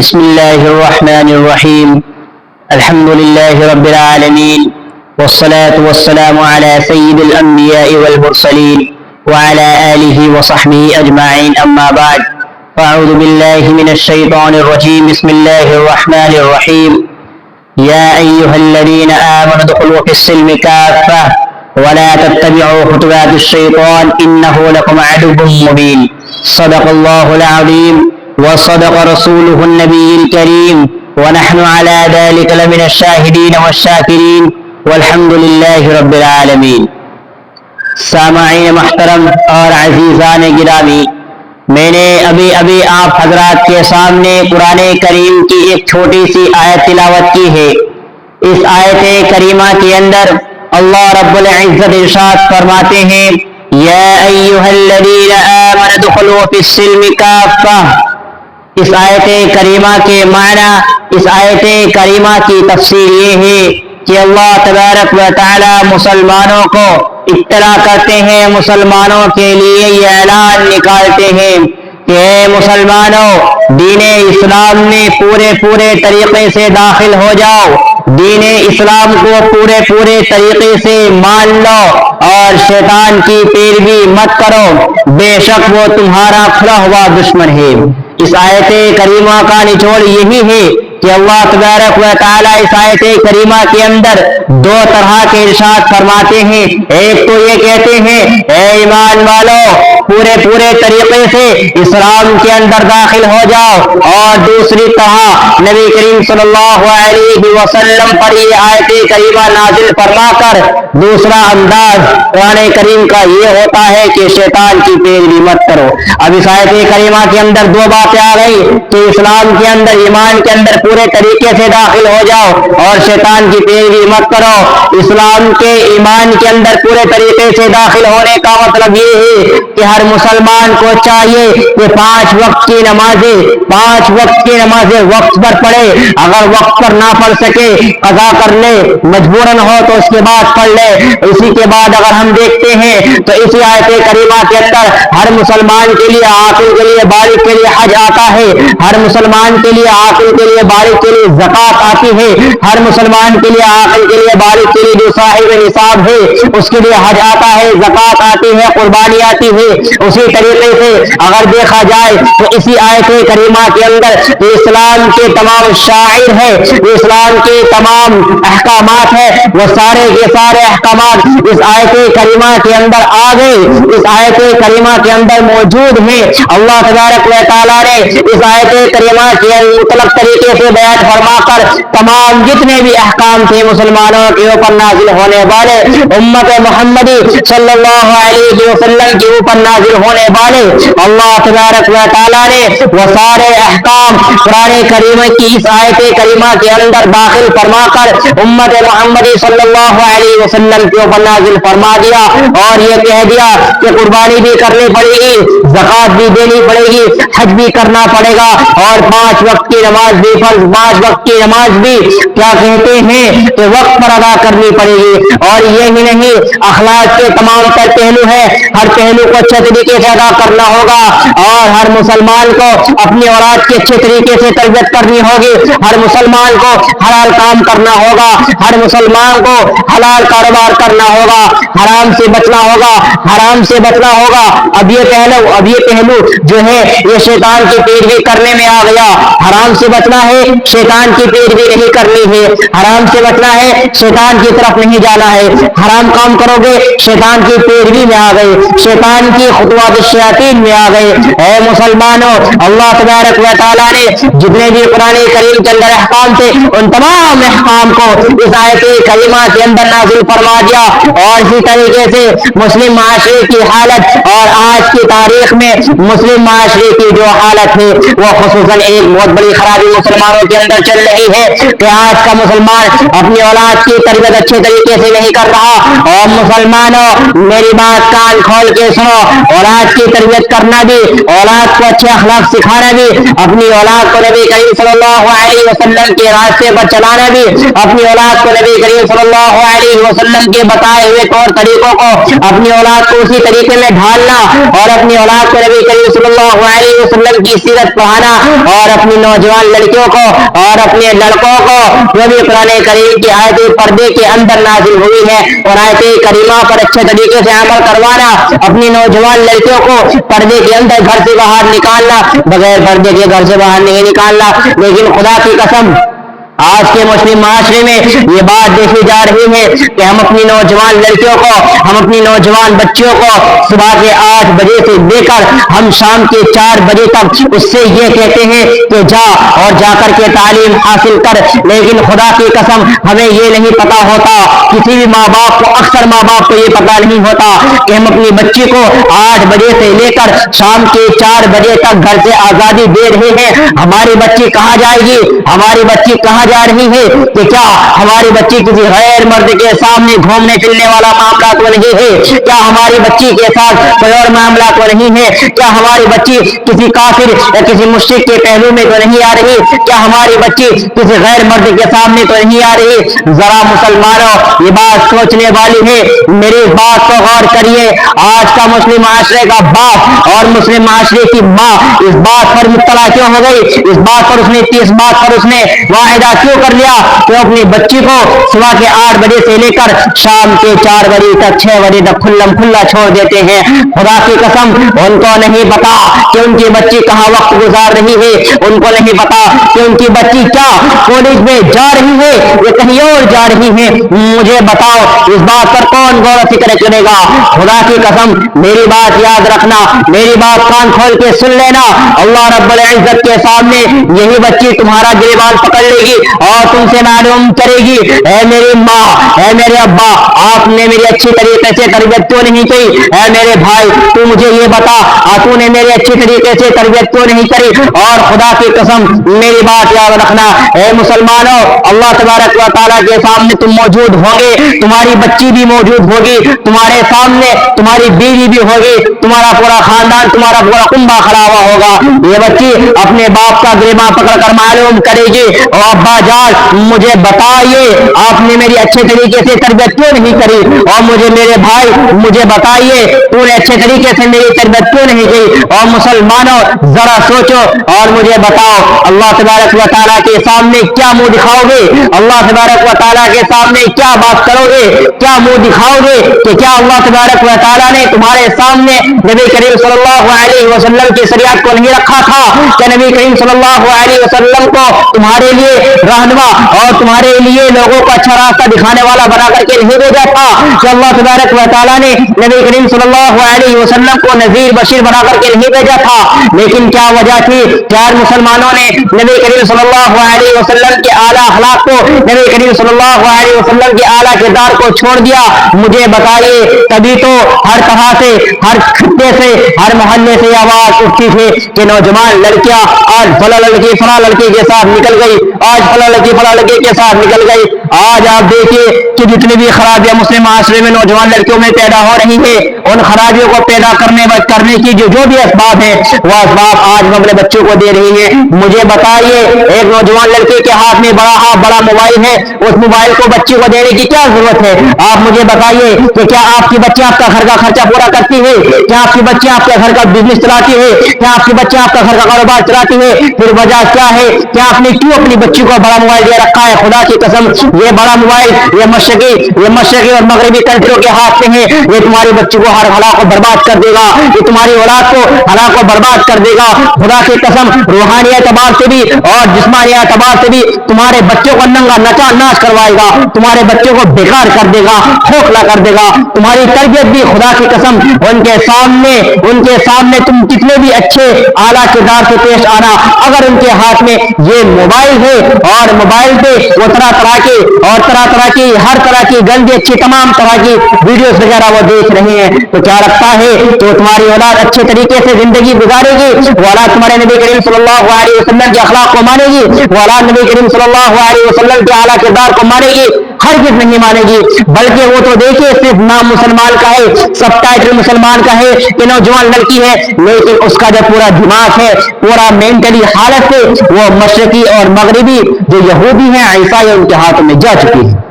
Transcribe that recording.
بسم الله الرحمن الرحيم. الحمد لله رب العالمين، والصلاة والسلام على سيد الأنبياء والمرسلين وعلى آله وصحبه أجمعين، أما بعد. فأعوذ بالله من الشيطان الرجيم. بسم الله الرحمن الرحيم. يا أيها الذين آمنوا ادخلوا في السلم كافة ولا تتبعوا خطوات الشيطان إنه لكم عدو مبين. صدق الله العظيم وصدق رسوله النبي الكريم، ونحن على ذلك لمن الشاهدين والشاكرين، والحمد لله رب العالمين. سامعین محترم اور عزیزان گرامی، میں نے ابھی آپ حضرات کے سامنے قرآن کریم کی ایک چھوٹی سی آیت تلاوت کی ہے. اس آیت کریمہ کے اندر اللہ رب العزت ارشاد فرماتے ہیں، یا ایھا الذین آمنوا ادخلوا فی السلم کافہ. اس آیت کریمہ کے معنی، اس آیت کریمہ کی تفسیر یہ ہے کہ اللہ تبارک و تعالی مسلمانوں کو اطلاع کرتے ہیں، مسلمانوں کے لیے یہ اعلان نکالتے ہیں کہ اے مسلمانوں، دین اسلام میں پورے طریقے سے داخل ہو جاؤ، دین اسلام کو پورے طریقے سے مان لو اور شیطان کی پیروی مت کرو، بے شک وہ تمہارا کھلا ہوا دشمن ہے. اس آیت کریمہ کا نچوڑ یہی ہے کہ اللہ تبارک و تعالیٰ اس آیت کریمہ کے اندر دو طرح کے ارشاد فرماتے ہیں. ایک تو یہ کہتے ہیں اے ایمان والو، پورے طریقے سے اسلام کے اندر داخل ہو جاؤ، اور دوسری طرح نبی کریم صلی اللہ علیہ وسلم پر یہ آیت کریمہ نازل فرما کر دوسرا انداز قرآن کریم کا یہ ہوتا ہے کہ شیطان کی پیروی مت کرو. اب اس آیت کریمہ کے اندر دو باتیں آ گئی کہ اسلام کے اندر، ایمان کے اندر پورے طریقے سے داخل ہو جاؤ اور شیطان کی پیروی مت کرو. اسلام کے، ایمان کے اندر پورے طریقے سے داخل ہونے کا مطلب یہ ہے کہ ہر مسلمان کو چاہیے کہ 5 وقت کی نمازیں وقت پر پڑھے. اگر وقت پر نہ پڑھ سکے قضا کر لے، مجبوراً ہو تو اس کے بعد پڑھ لے. اسی کے بعد اگر ہم دیکھتے ہیں تو اسی آیت کریمہ کے اندر ہر مسلمان کے لیے، عاقل کے لیے، بالغ کے لیے حج آتا ہے. ہر مسلمان کے لیے، عاقل کے لیے، بالغ کے لیے زکوٰۃ آتی ہے. ہر مسلمان کے لیے، عاقل کے لیے، بالغ کے لیے جو صاحب نصاب ہے اس کے لیے حج آتا ہے، زکوٰۃ آتی ہے، قربانی آتی ہے. اسی طریقے سے اگر دیکھا جائے تو اسی آیت کریمہ کے اندر اسلام کے تمام شاعر ہے، اسلام کے تمام احکامات ہیں، وہ سارے کے سارے احکامات اس آیت کریمہ کے اندر آ گئے، اس آیت کریمہ کے اندر موجود ہیں. اللہ تبارک و تعالیٰ نے اس آیت کریمہ کے مطلق طریقے سے بیان فرما کر تمام جتنے بھی احکام تھے مسلمانوں کے اوپر نازل ہونے والے، امت محمدی صلی اللہ علیہ وسلم کے اوپر نازل ہونے والے، اللہ تبارک و تعالیٰ نے وہ سارے احکام قرآن کریم کی اس آیت کریمہ کے اندر داخل فرما کر امت محمدی صلی اللہ علیہ وسلم کے اوپر نازل فرما دیا، اور یہ کہہ دیا کہ قربانی بھی کرنی پڑے گی، زکوٰۃ بھی دینی پڑے گی، حج بھی کرنا پڑے گا، اور 5 وقت کی نماز بھی فرض، 5 وقت کی نماز بھی کیا کہتے ہیں کہ وقت پر ادا کرنی پڑے گی. اور یہی نہیں، اخلاق کے تمام تر پہلو ہے، ہر پہلو کو اچھے طریقے سے ادا کرنا ہوگا، اور ہر مسلمان کو اپنی اولاد کی اچھے طریقے سے تربیت کرنی ہوگی، ہر مسلمان کو حلال کام کرنا ہوگا، ہر مسلمان کو حلال کاروبار کرنا ہوگا، حرام سے بچنا ہوگا. اب یہ پہلو جو ہے یہ شیطان کی پیروی کرنے میں آ گیا. حرام سے بچنا ہے، شیطان کی پیروی نہیں کرنی ہے. حرام سے بچنا ہے، شیطان کی طرف نہیں جانا ہے. حرام کام کرو گے شیطان کی پیروی میں آ گئے، شیطان کی خطوات الشیاطین میں آ گئے. اے مسلمانوں، اللہ تبارک و تعالیٰ نے جتنے بھی قرآن کریم کے اندر احکام تھے ان تمام احکام کو اس آیت کریمہ کے اندر نازل فرما دیا. اور اسی طریقے سے مسلم معاشرے کی حالت، اور آج کی تاریخ میں مسلم معاشرے کی جو حالت ہے وہ خصوصاً ایک بہت بڑی خرابی مسلمانوں کے اندر چل رہی ہے کہ آج کا مسلمان اپنی اولاد کی تربیت اچھے طریقے سے نہیں کر رہا. اور مسلمانوں، میری بات کان کھول کے سنو، औलाद की तरबियत करना भी, औलाद को अच्छे अखलाक सिखाना भी, अपनी औलाद को नबी करीम सल्लल्लाहु अलैहि वसल्लम के रास्ते पर चलाना भी, अपनी औलाद को नबी करीम सल्लल्लाहु अलैहि वसल्लम के बताए हुए तौर तरीकों को अपनी औलाद को उसी तरीके में ढालना, और अपनी औलाद को नबी करीम सल्लल्लाहु अलैहि वसल्लम की सीरत पढ़ाना, और अपनी नौजवान लड़कियों को और अपने लड़कों को जो भी कुरान करीम की आयत पर्दे के अंदर नाजिल हुई है और आयत करीमा पर अच्छे तरीके से अमल करवाना, अपनी नौजवान लड़कियों को पर्दे के अंदर घर से बाहर निकालना, बगैर पर्दे के घर से बाहर नहीं निकालना। लेकिन खुदा की कसम आज के मुस्लिम माशरे में ये बात देखी जा रही है कि हम अपनी नौजवान लड़कियों को, हम अपनी नौजवान बच्चियों को सुबह के 8 बजे से लेकर हम शाम के 4 बजे तक उससे ये कहते हैं कि जा और जाकर के तालीम हासिल कर। लेकिन खुदा की कसम हमें ये नहीं पता होता, किसी भी माँ बाप को, अक्सर माँ बाप को ये पता नहीं होता कि हम अपनी बच्ची को 8 बजे से लेकर शाम के 4 बजे तक घर से आज़ादी दे रहे हैं। हमारी बच्ची कहाँ जाएगी, हमारी बच्ची कहाँ जा रही है? कि क्या हमारी बच्ची किसी गैर मर्द के सामने घूमने फिरने वाला मामला तो नहीं है? क्या हमारी बच्ची के साथ कोई और मामला तो नहीं है? क्या हमारी बच्ची किसी काफिर या किसी मुश्रिक के पहलू में तो नहीं आ रही? क्या हमारी बच्ची किसी गैर मर्द के सामने तो नहीं आ रही? जरा मुसलमानों ये बात सोचने वाली है, मेरी बात को गौर करिए। आज का मुस्लिम माशरे का बाप और मुस्लिम माशरे की माँ इस बात पर मुब्तला क्यों हो गई, इस बात पर उसने, इस बात पर उसने वाहिदा क्यों कर लिया कि अपनी बच्ची को सुबह के 8 बजे से लेकर शाम के 4 बजे तक, 6 बजे तक खुल्लम खुल्ला छोड़ देते हैं। खुदा की कसम उनको नहीं पता कि उनकी बच्ची कहाँ वक्त गुजार रही है, उनको नहीं पता कि उनकी बच्ची क्या कॉलेज में जा रही है या कहीं और जा रही है। मुझे बताओ इस बात पर कौन गौर फिक्र करेगा? खुदा की कसम मेरी बात याद रखना, मेरी बात कान खोल के सुन लेना। अल्लाह रब्बुल इज्जत के सामने यही बच्ची तुम्हारा गिरबान पकड़ लेगी और तुमसे मालूम करेगी, ऐ मेरी माँ, ऐ मेरे अब्बा, आपने मेरी अच्छी तरीके से तरबियत क्यों नहीं की? ऐ मेरे भाई तू मुझे ये बता, तूने मेरी अच्छी तरीके से तरबियत क्यों नहीं करी? और खुदा की कसम मेरी बात याद रखना, ऐ मुसलमानों, अल्लाह तबारक व तआला के सामने तुम मौजूद होंगे, तुम्हारी बच्ची भी मौजूद होगी, तुम्हारे सामने तुम्हारी बीवी भी होगी, तुम्हारा पूरा खानदान, तुम्हारा पूरा कुंबा खड़ा हुआ होगा। ये बच्ची अपने बाप का गिरबा पकड़ कर मालूम करेगी, और अब्बा जान मुझे बताइए आपने मेरी अच्छे तरीके से तरबियत क्यों नहीं करी? और मुझे मेरे भाई मुझे बताइए तूने अच्छे तरीके से मेरी तरबियत क्यों नहीं की? और मुसलमानों जरा सोचो और मुझे बताओ अल्लाह तबारक व तआला के सामने क्या मुंह दिखाओगे? अल्लाह तबारक व तआला के सामने क्या बात करोगे, क्या मुंह दिखाओगे? कि क्या अल्लाह तबारक व तआला ने तुम्हारे सामने नबी करीम सल्लल्लाहु अलैहि वसल्लम की शरीयत को नहीं रखा था? क्या नबी करीम सल्लल्लाहु अलैहि वसल्लम को तुम्हारे लिए रहनुमा और तुम्हारे लिए लोगों को अच्छा रास्ता दिखाने वाला बना करके नहीं भेजा था? कि अल्लाह तबारक व तआला ने नबी करीम सल्लल्लाहु अलैहि वसल्लम को नज़ीर बशीर बना करके नहीं भेजा था? लेकिन क्या वजह थी? क्या मुसलमानों ने नबी करीम सल्लल्लाहु अलैहि वसल्लम के आला अखलाक को, नबी करीम सल्लल्लाहु अलैहि वसल्लम के आला किरदार को छोड़ दिया? मुझे बताइए। तभी तो हर तरह से, हर खत्ते से, हर मोहल्ले से आवाज उठती थी कि नौजवान लड़कियां आज फला लड़की के साथ निकल गई, आज फला लड़की के साथ निकल गई। आज आप देखिए कि जितनी भी खराबियां मुस्लिम माशरे में नौजवान लड़कियों में पैदा हो रही है, उन खराबियों को पैदा करने की जो भी असबाब है वो असबाब आज हम अपने बच्चों को दे रही है। मुझे बताइए एक नौजवान लड़के के हाथ में बड़ा मोबाइल है, उस मोबाइल को बच्ची को देने की क्या जरूरत है? आप मुझे बताइए कि क्या आपकी बच्ची आपका घर का खर्चा पूरा करती है? क्या आपकी बच्ची आपका घर का बिजनेस चलाती है? क्या आपकी बच्ची आपका घर का कारोबार चलाती है? फिर वजह क्या है? क्या आपने क्यों अपनी बच्ची को बड़ा मोबाइल दे रखा है? खुदा की कसम ये बड़ा मोबाइल ये मशरकी और मगरबी कंट्रियों के हाथ में है। ये तुम्हारी बच्ची को हर हला को बर्बाद कर देगा, ये तुम्हारी औलाद को हला को बर्बाद कर देगा। खुदा की कसम रूहानी एतबार से भी और जिस्मानी एतबार से भी तुम्हारे बच्चों को नंगा नचा नाच करवाएगा, तुम्हारे बच्चों को बेकार कर देगा, खोखला कर देगा। तुम्हारी तरबियत भी खुदा की कसम उनके सामने तुम कितने भी अच्छे आला किरदार से पेश आना, अगर उनके हाथ में ये मोबाइल है और मोबाइल पे वो तरह तरह की हर तरह की गंदी अच्छी तमाम तरह की वीडियोस वगैरह वो देख रहे हैं, तो क्या लगता है तो तुम्हारी औलाद अच्छे तरीके से जिंदगी गुजारेगी? वो औलाद तुम्हारे नबी करीम सल्लल्लाहु अलैहि वसल्लम के अखलाक को मानेगी? वो औलाद नबी करीम सल्लल्लाहु अलैहि वसल्लम के आला किरदार को मानेगी? ہرگز نہیں مانے گی، بلکہ وہ تو دیکھیے صرف نام مسلمان کا ہے، سب ٹائٹل مسلمان کا ہے کہ نوجوان لڑکی ہے، لیکن اس کا جو پورا دماغ ہے، پورا مینٹلی حالت ہے، وہ مشرقی اور مغربی جو یہودی ہیں عیسائی ان کے ہاتھوں میں جا چکی ہے۔